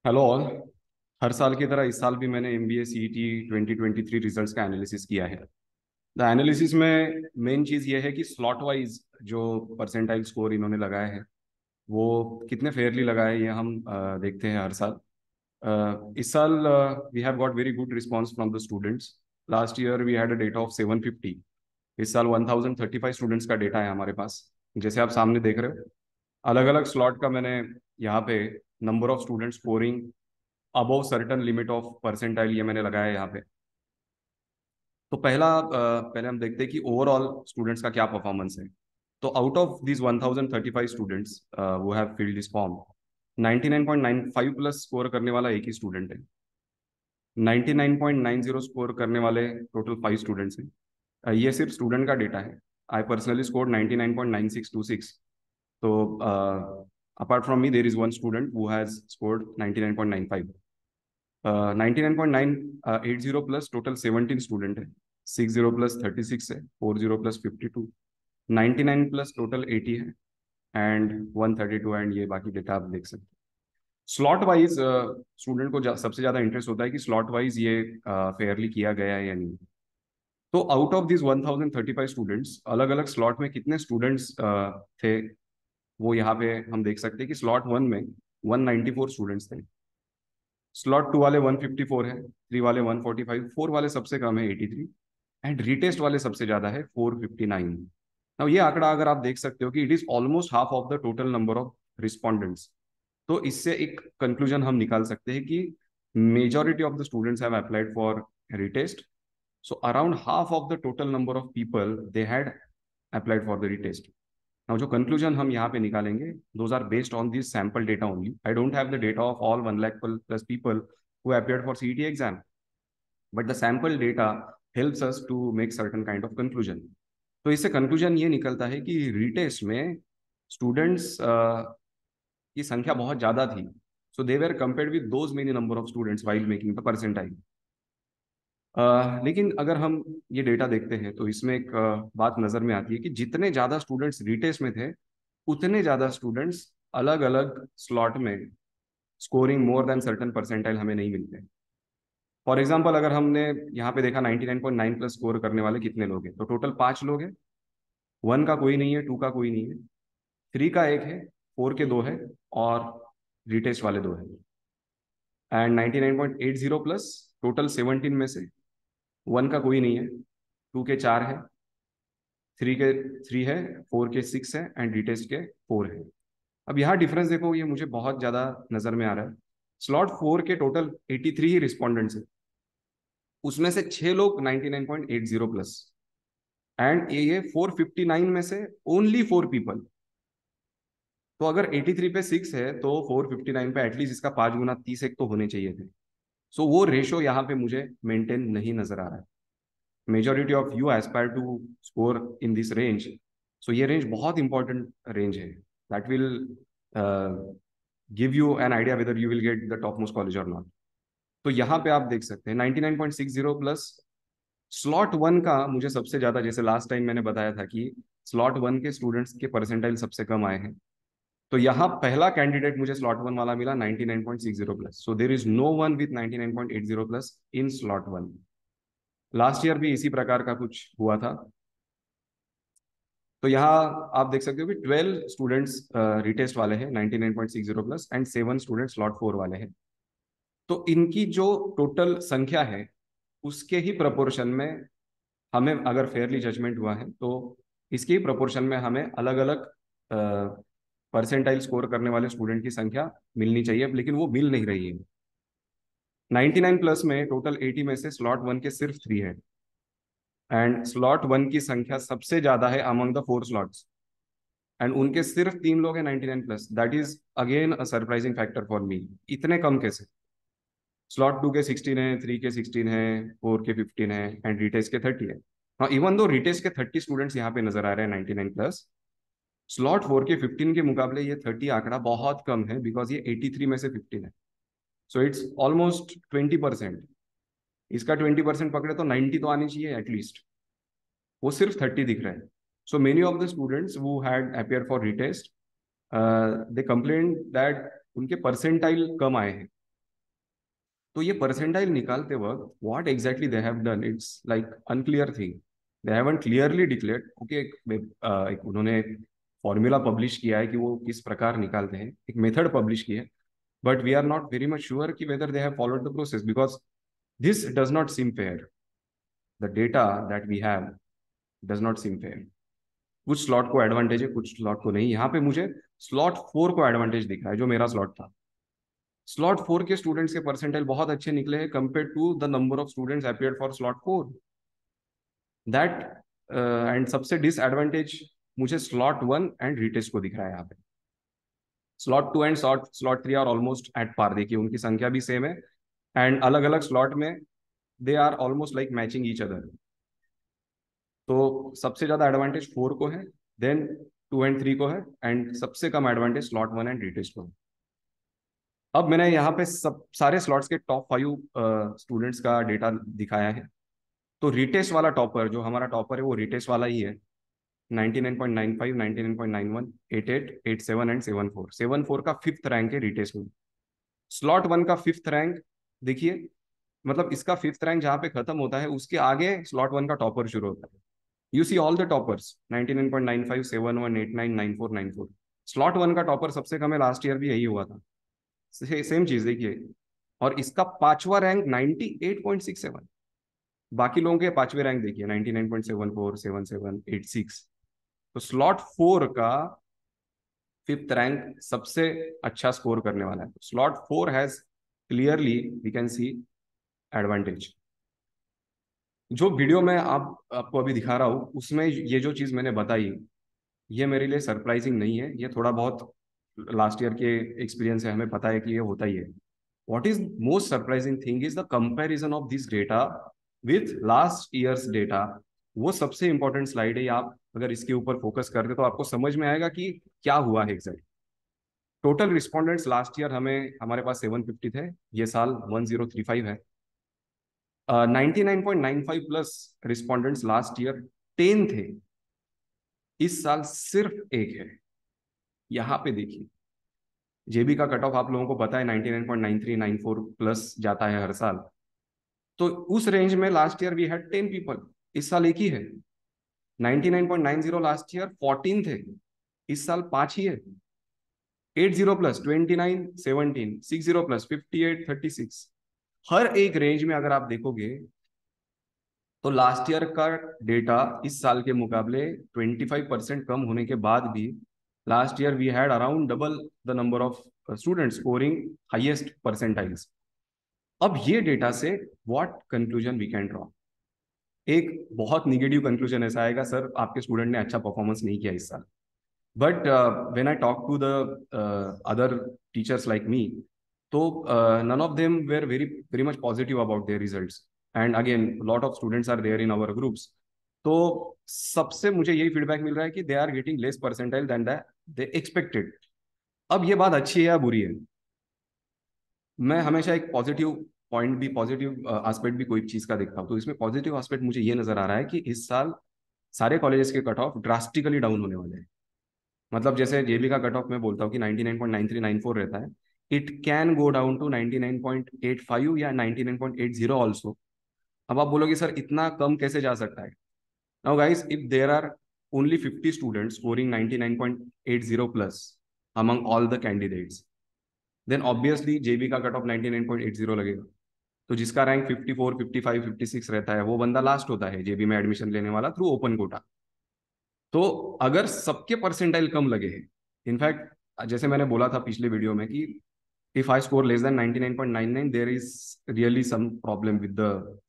Hello all. हर साल की तरह इस साल भी मैंने MBA CET 2023 रिजल्ट्स का एनालिसिस किया है। द एनालिसिस में मेन चीज़ ये है कि स्लॉट वाइज जो परसेंटाइल स्कोर इन्होंने लगाया है वो कितने फेयरली लगाया है, ये हम देखते हैं हर साल। इस साल we have got very good response from the students. Last year we had a data of 750। इस साल 1035 स्टूडेंट्स का डेटा है हमारे पास। जैसे आप सामने देख रहे हो, अलग अलग स्लॉट का मैंने यहाँ पे number of student scoring above certain limit of percentile ये मैंने लगाया है यहाँ पे। तो पहले हम देखते हैं कि ओवरऑल स्टूडेंट्स का क्या परफॉर्मेंस है। तो आउट ऑफ दिस 1035 स्टूडेंट्स वो have filled this form, 99.95 plus score करने वाला एक ही स्टूडेंट है। 99.90 स्कोर करने वाले टोटल 5 स्टूडेंट्स हैं। ये सिर्फ स्टूडेंट का डेटा है। I personally score 99.9626। तो apart from me there is one student who has scored 99.95। 99.980 plus total 17 student है। 60 प्लस 36 है, 40 प्लस 52, 99 प्लस टोटल 80 है, एंड 132, एंड ये बाकी डेटा आप देख सकते हैं। स्लॉट वाइज स्टूडेंट को सबसे ज़्यादा इंटरेस्ट होता है कि स्लॉट वाइज ये फेयरली किया गया है या नहीं। तो आउट ऑफ दिस 1035 स्टूडेंट्स अलग अलग स्लॉट में कितने स्टूडेंट्स थे, वो यहाँ पे हम देख सकते हैं कि स्लॉट वन में 194 स्टूडेंट्स थे। स्लॉट टू वाले 154 है, थ्री वाले 145, फोर वाले सबसे कम है 83, एंड रीटेस्ट वाले सबसे ज्यादा है 459। नाउ ये आंकड़ा अगर आप देख सकते हो कि it is almost half of the total number of respondents. तो इससे एक कंक्लूजन हम निकाल सकते हैं कि majority of the students have applied for retest. So around half of the total number of people they had applied for the retest. Now जो conclusion हम यहाँ पे निकालेंगे, those are based on this sample data only. I don't have the data of all 1 lakh plus people who appeared for CET exam, but the sample data helps us to make certain kind of conclusion. तो इससे conclusion ये निकलता है कि retest में students की संख्या बहुत ज़्यादा थी। So they were compared with those many number of students while making the percentile. लेकिन अगर हम ये डेटा देखते हैं तो इसमें एक बात नज़र में आती है कि जितने ज़्यादा स्टूडेंट्स रीटेस्ट में थे, उतने ज़्यादा स्टूडेंट्स अलग अलग स्लॉट में scoring more than certain percentile हमें नहीं मिलते। फॉर एग्जाम्पल अगर हमने यहाँ पे देखा 99.9 प्लस स्कोर करने वाले कितने लोग हैं, तो टोटल 5 लोग हैं। वन का कोई नहीं है, टू का कोई नहीं है, थ्री का एक है, फोर के दो है, और रिटेस्ट वाले दो है। एंड 99.80 प्लस टोटल 17 में से वन का कोई नहीं है, टू के चार है, थ्री के थ्री है, फोर के सिक्स है, एंड रिटेस्ट के फोर है। अब यहाँ डिफरेंस देखो, ये मुझे बहुत ज्यादा नजर में आ रहा है। स्लॉट फोर के टोटल 83 ही रिस्पॉन्डेंट्स है, उसमें से 6 लोग 99.80 प्लस, एंड ये 459 में से ओनली 4 पीपल। तो अगर 83 पे 6 है तो 459 पे एटलीस्ट इसका 5 गुना 30 एक तो होने चाहिए थे। सो वो रेशो यहाँ पे मुझे मेंटेन नहीं नजर आ रहा है। Majority of you aspire to score in this range. So ये रेंज बहुत इंपॉर्टेंट रेंज है, that will give you an idea whether you will get the top most college और नॉट। तो यहाँ पे आप देख सकते हैं 99.60 प्लस। स्लॉट वन का मुझे सबसे ज्यादा, जैसे लास्ट टाइम मैंने बताया था कि स्लॉट वन के स्टूडेंट्स के परसेंटाइल सबसे कम आए हैं, तो यहाँ पहला कैंडिडेट मुझे स्लॉट वन वाला मिला 99.60 plus. So there is no one with 99.80 plus in slot one. Last year भी इसी प्रकार का कुछ हुआ था। तो यहाँ आप देख सकते हो कि 12 स्टूडेंट्स रिटेस्ट वाले हैं 99.60 plus, and 7 students slot four वाले हैं। तो इनकी जो टोटल संख्या है उसके ही प्रपोर्शन में हमें, अगर फेयरली जजमेंट हुआ है तो इसके ही प्रपोर्शन में हमें अलग अलग परसेंटाइल स्कोर करने वाले स्टूडेंट की संख्या मिलनी चाहिए, लेकिन वो मिल नहीं रही है। 99 प्लस में टोटल 80 में से स्लॉट वन के सिर्फ थ्री है, एंड स्लॉट वन की संख्या सबसे ज्यादा है among the four slots, and उनके सिर्फ तीन लोग हैं 99 plus. That is again a surprising factor for me. इतने कम कैसे? स्लॉट टू के 16 है, थ्री के 16 है, फोर के 15 है, एंड रिटेस्ट के 30 है। हाँ, इवन दो रिटेस्ट के 30 स्टूडेंट्स यहाँ पे नजर आ रहे हैं 99 प्लस, स्लॉट फोर के 15 के मुकाबले ये 30 आंकड़ा बहुत कम है, बिकॉज ये 83 में से 15 है। So it's almost 20%। इसका 20% पकड़े तो 90 तो आनी चाहिए एटलीस्ट, वो सिर्फ 30 दिख रहा है। So many of the students who had appear for retest, they complain that उनके परसेंटाइल कम आए हैं। तो ये परसेंटाइल निकालते वक्त what exactly they have done, it's like unclear thing. They haven't clearly declared. Okay, एक उन्होंने फॉर्मूला पब्लिश किया है कि वो किस प्रकार निकालते हैं, एक मेथड पब्लिश किया है, but we are not very much sure कि whether they have followed the process, because this does not seem fair. The data that we have does not seem fair. कुछ स्लॉट को advantage है, कुछ slot को नहीं। यहाँ पे मुझे स्लॉट 4 को एडवांटेज दिख रहा है, जो मेरा स्लॉट था। स्लॉट 4 के स्टूडेंट्स के परसेंटाइल बहुत अच्छे निकले हैं compare to the number of students appeared for slot 4। That and सबसे डिसएडवांटेज मुझे स्लॉट 1 एंड रिटेस्ट को दिख रहा है यहाँ पे। Slot 2 and slot 3 are almost at par, देखिए उनकी संख्या भी सेम है, एंड अलग अलग स्लॉट में they are almost like matching each other. तो सबसे ज्यादा एडवांटेज 4 को है, देन 2 एंड 3 को है, एंड सबसे कम एडवांटेज स्लॉट 1 एंड रिटेस्ट को है। अब मैंने यहाँ पे सब सारे स्लॉट्स के टॉप 5 स्टूडेंट्स का डेटा दिखाया है। तो रिटेस्ट वाला टॉपर, जो हमारा टॉपर है वो रिटेस्ट वाला ही है। 99.95, 99.91, 88, 87 एंड 74। 74 का 5th रैंक है रिटेस्ट में। स्लॉट 1 का 5th रैंक देखिए, मतलब इसका 5th रैंक जहाँ पे खत्म होता है उसके आगे स्लॉट 1 का टॉपर शुरू होता है। You see all the toppers 99.95, 71, 89, 94, 94। Slot 1 का टॉपर सबसे कम है, लास्ट ईयर भी यही हुआ था। सेम चीज देखिए। और इसका 5वां रैंक 98.67। बाकी लोगों के 5वें रैंक देखिए 99.74, 77, 86। तो स्लॉट 4 का 5th रैंक सबसे अच्छा स्कोर करने वाला है। Slot 4 has clearly we can see advantage. जो वीडियो में आपको अभी दिखा रहा हूँ उसमें ये जो चीज मैंने बताई, ये मेरे लिए सरप्राइजिंग नहीं है। ये थोड़ा बहुत लास्ट ईयर के एक्सपीरियंस से हमें पता है कि ये होता ही है। What is most surprising thing is the comparison of this data with last year's data। वो सबसे इंपॉर्टेंट स्लाइड है। आप अगर इसके ऊपर फोकस करते तो आपको समझ में आएगा कि क्या हुआ है exact. Total respondents last year हमारे पास 750 थे, ये साल 1035 है। 99.95 प्लस रिस्पॉन्डेंट्स लास्ट ईयर 10 थे, इस साल सिर्फ एक है। यहाँ पे देखिए, जेबी का कट ऑफ आप लोगों को पता है 99.93, 94 प्लस जाता है हर साल। तो उस रेंज में last year we had 10 people, इस साल एक ही है। 99.90 लास्ट ईयर 14 थे, इस साल 5 ही है। 80 प्लस 29, 17, 60 प्लस 58, 36। हर एक रेंज में अगर आप देखोगे तो लास्ट ईयर का डेटा इस साल के मुकाबले 25% कम होने के बाद भी last year we had around double the number of students scoring highest percentiles. अब ये डेटा से what conclusion we can draw? एक बहुत निगेटिव कंक्लूजन ऐसा आएगा, सर आपके स्टूडेंट ने अच्छा परफॉर्मेंस नहीं किया इस साल। But when I talk to the other teachers like me, तो none of them were very very much positive about their results, and again lot of students are there in our groups. तो सबसे मुझे यही feedback मिल रहा है कि they are getting less percentile than they expected. अब ये बात अच्छी है या बुरी है? मैं हमेशा एक पॉजिटिव पॉइंट भी, पॉजिटिव एस्पेक्ट भी कोई चीज का देखता हूँ। तो इसमें पॉजिटिव एस्पेक्ट मुझे ये नजर आ रहा है कि इस साल सारे कॉलेजेस के कट ऑफ ड्रास्टिकली डाउन होने वाले हैं। मतलब जैसे जेबी का कट ऑफ मैं बोलता हूँ कि 99.93, 94 रहता है, it can go down to 99.85 या 99.80 ऑल्सो। अब आप बोलोगे सर इतना कम कैसे जा सकता है? Now guys, if there are only 50 students scoring 99.80 plus among all the candidates, then obviously JEE का कट ऑफ 99.80 लगेगा। तो जिसका रैंक 54, 55, 56 रहता है वो बंदा लास्ट होता है जेबी में एडमिशन लेने वाला थ्रू ओपन कोटा। तो अगर सबके परसेंटाइल कम लगे हैं, इनफैक्ट जैसे मैंने बोला था पिछले वीडियो में कि if I score less than 99.99 there is really some problem with the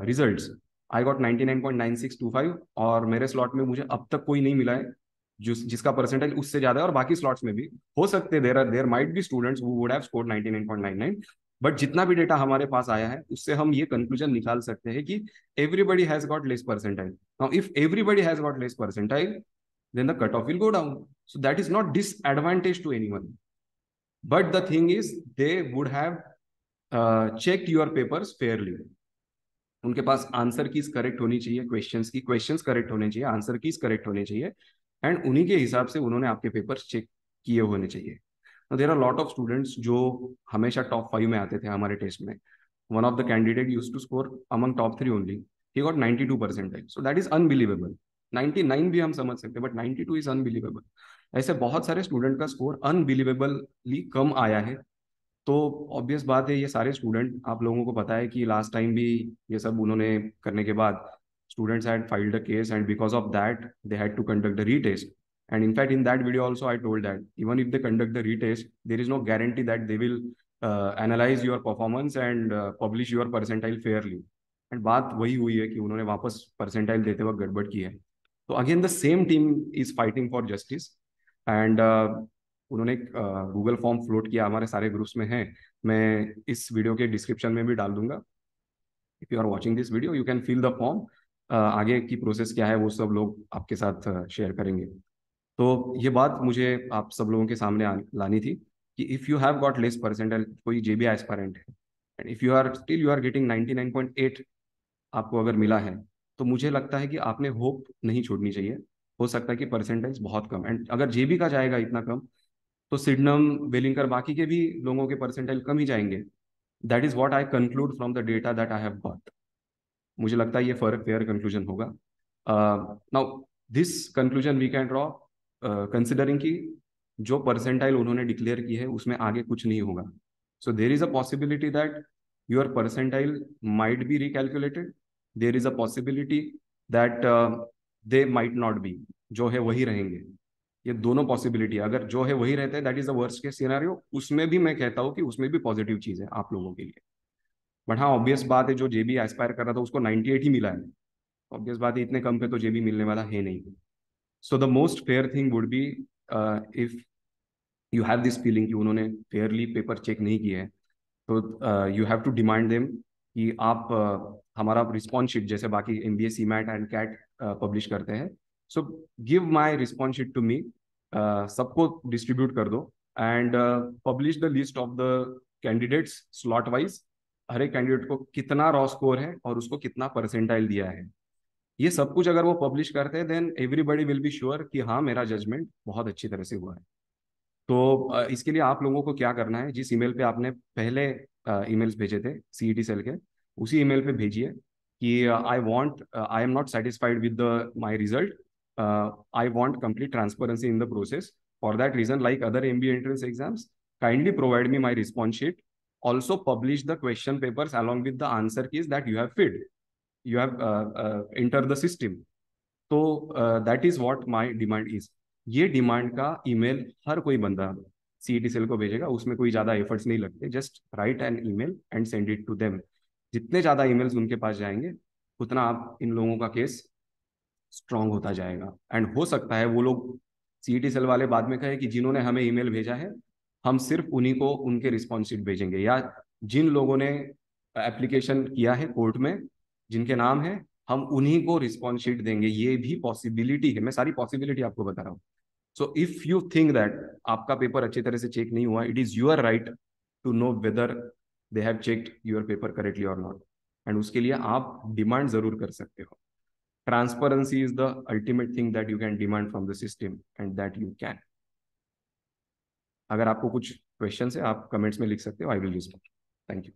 results. I got 99.9625 और मेरे स्लॉट में मुझे अब तक कोई नहीं मिला है जिसका परसेंटाइल उससे ज्यादा है। और बाकी स्लॉट्स में भी हो सकते, there might be students who would have scored 99.99। But जितना भी डेटा हमारे पास आया है उससे हम ये कंक्लूजन निकाल सकते हैं कि everybody has got less percentile. Now if everybody has got less percentile then the cutoff will go down. So that is not disadvantage to anyone. But the thing is, they would have checked your papers fairly. उनके पास answer keys correct होनी चाहिए, questions correct होने चाहिए, answer keys correct होने चाहिए, and उन्हीं के हिसाब से उन्होंने आपके पेपर्स चेक किए होने चाहिए। There are lot of students जो हमेशा टॉप 5 में आते थे हमारे टेस्ट में, one of the candidate used to score among top 3 only. He got 92 percentile. So that is unbelievable. 99 भी हम समझ सकते हैं, बट 92 इज अनबिलीवेबल. ऐसे बहुत सारे स्टूडेंट का स्कोर अनबिलीवेबली कम आया है. तो ऑब्वियस बात है, ये सारे स्टूडेंट, आप लोगों को पता है कि लास्ट टाइम भी ये सब उन्होंने करने के बाद students had filed a case, and because of that they had to conduct the retest. And in fact, in that video also I told that even if they conduct the retest, there is no guarantee that they will analyze your performance and publish your percentile fairly. And बात वही हुई है कि उन्होंने वापस percentile देते वक्त गड़बड़ की है. तो again the same team is fighting for justice. And उन्होंने गूगल फॉर्म फ्लोट किया, हमारे सारे ग्रुप्स में है. मैं इस वीडियो के डिस्क्रिप्शन में भी डाल दूंगा. If you are watching this video, you can fill the form. आगे की प्रोसेस क्या है वो सब लोग आपके साथ शेयर करेंगे. तो ये बात मुझे आप सब लोगों के सामने लानी थी कि if you have got less percentile, कोई जेबी एस्पायरेंट है, and if you are getting 99.8 आपको अगर मिला है, तो मुझे लगता है कि आपने होप नहीं छोड़नी चाहिए. हो सकता है कि परसेंटेज बहुत कम, एंड अगर जेबी का जाएगा इतना कम, तो सिडनम, वेलिंकर, बाकी के भी लोगों के परसेंटाइल कम ही जाएंगे. That is what I conclude from the data that I have got. मुझे लगता है ये फेयर कंक्लूजन होगा. Now this conclusion we can draw considering कि जो परसेंटाइल उन्होंने डिक्लेयर की है उसमें आगे कुछ नहीं होगा. So there is a possibility that your percentile might be recalculated. There is a possibility that they might not be, जो है वही रहेंगे. ये दोनों पॉसिबिलिटी, अगर जो है वही रहते हैं that is the worst case scenario. उसमें भी मैं कहता हूँ कि उसमें भी पॉजिटिव चीज़ है आप लोगों के लिए. बट हाँ, ऑब्वियस बात है, जो जेबी एस्पायर कर रहा था उसको 98 ही मिला है. ऑब्वियस बात है, इतने कम पे तो जेबी मिलने वाला है नहीं. So the most fair thing would be, if you have this feeling कि उन्होंने फेयरली पेपर चेक नहीं किए हैं, तो you have to demand them कि आप हमारा रिस्पॉन्स शीट जैसे बाकी MBA CMAT and CAT publish करते हैं, so give my response sheet to me. सबको डिस्ट्रीब्यूट कर दो and publish the list of the candidates slot wise. हर एक कैंडिडेट को कितना रॉ स्कोर है और उसको कितना परसेंटाइल दिया है, ये सब कुछ अगर वो पब्लिश करते हैं, then everybody will be sure कि हाँ, मेरा जजमेंट बहुत अच्छी तरह से हुआ है. तो इसके लिए आप लोगों को क्या करना है, जिस ईमेल पे आपने पहले ईमेल्स भेजे थे CET सेल के, उसी ईमेल पे भेजिए कि I am not satisfied with the my result. I want complete transparency in the process. For that reason, like other MBA entrance exams, kindly provide me my response sheet. Also publish the question papers along with the answer keys that you have filled, you have entered the system. तो that is what my demand is. ये demand का email हर कोई बंदा CET cell को भेजेगा, उसमें कोई ज़्यादा एफर्ट्स नहीं लगते. Just write an email and send it to them. जितने ज़्यादा ईमेल्स उनके पास जाएंगे, उतना आप इन लोगों का केस स्ट्रांग होता जाएगा. एंड हो सकता है वो लोग CET सेल वाले बाद में कहे कि जिन्होंने हमें ईमेल भेजा है, हम सिर्फ उन्हीं को उनके रिस्पॉन्स शीट भेजेंगे, या जिन लोगों ने एप्लीकेशन किया है कोर्ट में, जिनके नाम है, हम उन्हीं को रिस्पॉन्स शीट देंगे. ये भी पॉसिबिलिटी है, मैं सारी पॉसिबिलिटी आपको बता रहा हूँ. So if you think that आपका पेपर अच्छी तरह से चेक नहीं हुआ, it is your right to know whether they have checked your paper correctly और नॉट. एंड उसके लिए आप डिमांड जरूर कर सकते हो. Transparency is the ultimate thing that you can demand from the system, and that you can. अगर आपको कुछ क्वेश्चन है, आप कमेंट्स में लिख सकते हो. I will respond. Thank you.